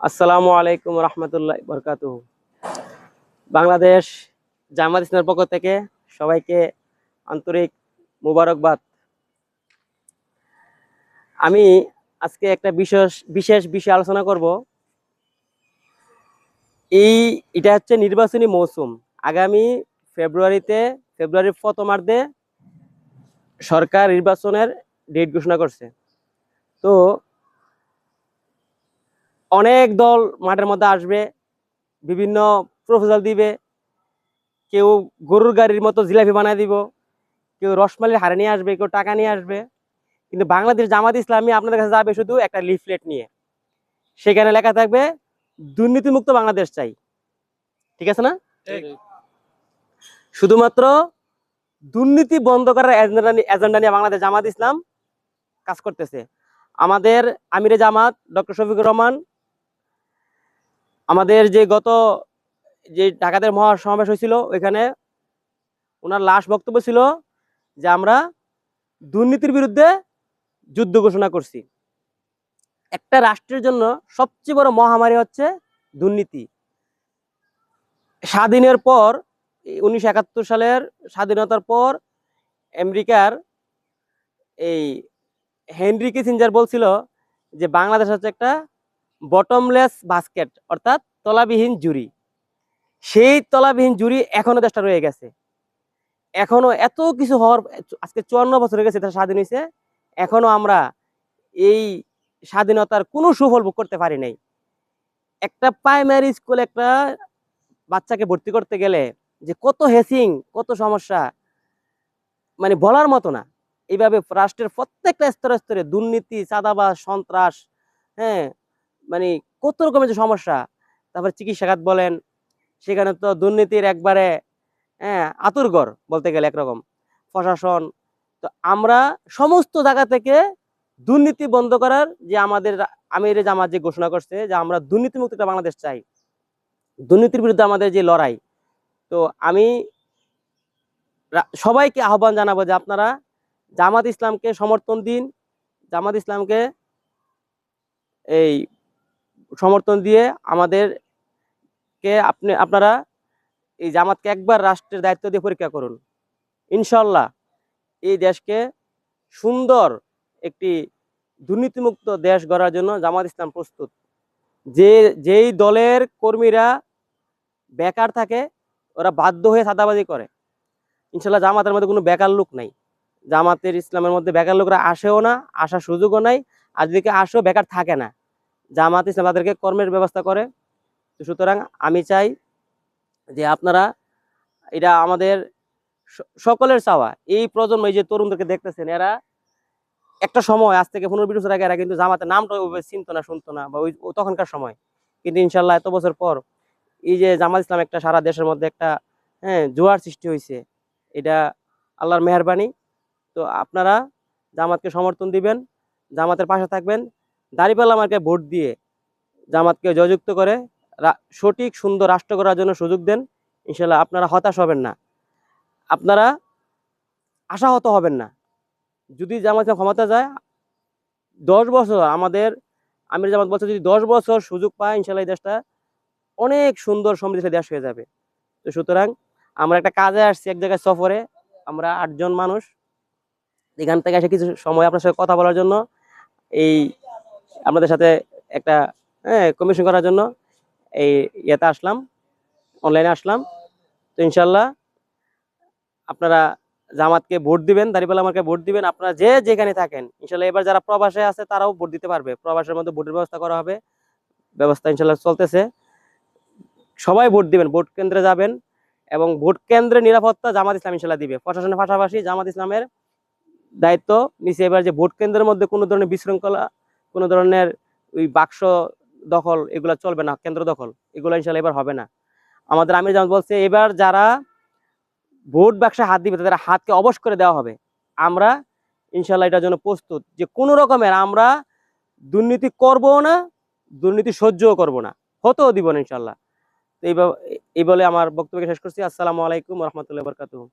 আসসালামু আলাইকুম রহমতুল্লাহ বরকাতুহু। বাংলাদেশ জামাত ইসলামের পক্ষ থেকে সবাইকে আন্তরিক মুবারকবাদ। আমি আজকে একটা বিশেষ বিষয় আলোচনা করব। এটা হচ্ছে নির্বাচনী মৌসুম। আগামী ফেব্রুয়ারির প্রথমার্ধে সরকার নির্বাচনের ডেট ঘোষণা করছে। তো অনেক দল মাঠের মধ্যে আসবে, বিভিন্ন প্রপোজাল দিবে। কেউ গরুর গাড়ির মতো জিলাপি বানায় দিব, কেউ রসমালির হারে নিয়ে আসবে, কেউ টাকা নিয়ে আসবে। কিন্তু বাংলাদেশ জামাত ইসলামী আপনাদের কাছে যাবে শুধু একটা লিফলেট নিয়ে। সেখানে লেখা থাকবে দুর্নীতিমুক্ত বাংলাদেশ চাই। ঠিক আছে না? শুধুমাত্র দুর্নীতি বন্ধ করার এজেন্ডা নিয়ে বাংলাদেশ জামাত ইসলাম কাজ করতেছে। আমাদের আমিরে জামাত ডক্টর শফিকুর রহমান, আমাদের যে ঢাকাতে মহাসমাবেশ হয়েছিল, ওইখানে ওনার লাস্ট বক্তব্য ছিল যে আমরা দুর্নীতির বিরুদ্ধে যুদ্ধ ঘোষণা করছি। একটা রাষ্ট্রের জন্য সবচেয়ে বড় মহামারী হচ্ছে দুর্নীতি। স্বাধীনের পর 1971 সালের স্বাধীনতার পর আমেরিকার এই হেনরি কিসিঞ্জার বলছিল যে বাংলাদেশ হচ্ছে একটা বটমলেস বাস্কেট, অর্থাৎ তলাবিহীন জুড়ি। সেই তলাবিহীন জুড়ি এখনো দেশটা রয়ে গেছে। এখনো এত কিছু হওয়ার, আজকে 54 বছর হয়ে গেছে দেশ স্বাধীন হয়েছে, এখনো আমরা এই স্বাধীনতার কোনো সুফল ভোগ করতে পারি নাই। একটা প্রাইমারি স্কুলে একটা বাচ্চাকে ভর্তি করতে গেলে যে কত হেসিং, কত সমস্যা, মানে বলার মতো না। এইভাবে রাষ্ট্রের প্রত্যেকটা স্তরে স্তরে দুর্নীতি, চাঁদাবাজ, সন্ত্রাস, হ্যাঁ, মানে কত রকমের যে সমস্যা। তারপর চিকিৎসা খাত বলেন, সেখানে তো দুর্নীতির একবারে আতুরঘর বলতে গেলে একরকম প্রশাসন। তো আমরা সমস্ত জায়গা থেকে দুর্নীতি বন্ধ করার যে আমাদের আমিরে জামাত যে ঘোষণা করছে যে আমরা দুর্নীতিমুক্ত একটা বাংলাদেশ চাই, দুর্নীতির বিরুদ্ধে আমাদের যে লড়াই। তো আমি সবাইকে আহ্বান জানাবো যে আপনারা জামাত ইসলামকে সমর্থন দিন। জামাত ইসলামকে এই সমর্থন দিয়ে আপনারা এই জামাতকে একবার রাষ্ট্রের দায়িত্ব দিয়ে পরীক্ষা করুন। ইনশাল্লাহ এই দেশকে সুন্দর একটি দুর্নীতিমুক্ত দেশ গড়ার জন্য জামাত ইসলাম প্রস্তুত। যেই দলের কর্মীরা বেকার থাকে, ওরা বাধ্য হয়ে চাঁদাবাজি করে, ইনশাল্লাহ জামাতের মধ্যে কোনো বেকার লোক নাই। জামাতের ইসলামের মধ্যে বেকার লোকরা আসেও না, আসার সুযোগও নাই। আর যদি আসেও বেকার থাকে না, জামাত ইসলাম তাদেরকে কর্মের ব্যবস্থা করে। তো সুতরাং আমি চাই যে আপনারা, এটা আমাদের সকলের চাওয়া, এই প্রজন্ম, এই যে তরুণদেরকে দেখতেছেন, এরা একটা সময় আজ থেকে 15-20 বছর আগে এরা কিন্তু জামাতের নামটা ওইভাবে চিনতো না, শুনতো না, বা ওই তখনকার সময়। কিন্তু ইনশাল্লাহ এত বছর পর এই যে জামাত ইসলাম একটা সারা দেশের মধ্যে একটা জোয়ার সৃষ্টি হয়েছে, এটা আল্লাহর মেহেরবানি। তো আপনারা জামাতকে সমর্থন দিবেন, জামাতের পাশে থাকবেন, দাঁড়িপাল্লা মার্কায় ভোট দিয়ে জামাতকে জয়যুক্ত করে সঠিক সুন্দর রাষ্ট্র করার জন্য সুযোগ দেন। ইনশাল্লাহ আপনারা হতাশ হবেন না, আপনারা আশাহত হবেন না। যদি জামাত ক্ষমতা যায় 10 বছর, আমাদের আমির জামাত বলছে যদি 10 বছর সুযোগ পায়, ইনশাল্লাহ এই দেশটা অনেক সুন্দর সমৃদ্ধ দেশ হয়ে যাবে। তো সুতরাং আমরা একটা কাজে আসছি, এক জায়গায় সফরে, আমরা 8 জন মানুষ এখান থেকে এসে কিছু সময় আপনার সাথে কথা বলার জন্য, এই আপনাদের সাথে একটা কমিশন করার জন্য এই ইয়েতে আসলাম, অনলাইনে আসলাম। তো ইনশাল্লাহ আপনারা জামাতকে ভোট দিবেন, দাঁড়িপাল্লা মার্কায় ভোট দিবেন। আপনারা যে যেখানে থাকেন, ইনশাল্লাহ এবার যারা প্রবাসে আছে তারাও ভোট দিতে পারবে। প্রবাসের মধ্যে ভোটের ব্যবস্থা করা হবে, ব্যবস্থা ইনশাল্লাহ চলতেছে। সবাই ভোট দিবেন, ভোট কেন্দ্রে যাবেন, এবং ভোট কেন্দ্রের নিরাপত্তা জামাত ইসলাম ইনশাল্লাহ দিবে। প্রশাসনের পাশাপাশি জামাত ইসলামের দায়িত্ব নিচে এবার যে ভোট কেন্দ্রের মধ্যে কোনো ধরনের বিশৃঙ্খলা, কোনো ধরনের ওই বাক্স দখল, এগুলো চলবে না, কেন্দ্র দখল, এগুলো ইনশাল্লাহ এবার হবে না। আমাদের আমির জামাত বলছে এবার যারা ভোট বাক্সে হাত দিবে তাদের হাতকে অবশ করে দেওয়া হবে। আমরা ইনশাল্লাহ এটার জন্য প্রস্তুত, যে কোনো রকমের আমরা দুর্নীতি করবো না, দুর্নীতি সহ্যও করবো না, হতেও দিব না ইনশাল্লাহ। তো এই বলে আমার বক্তব্য শেষ করছি। আসসালামু আলাইকুম রহমতুল্লাহ বরকাতুহু।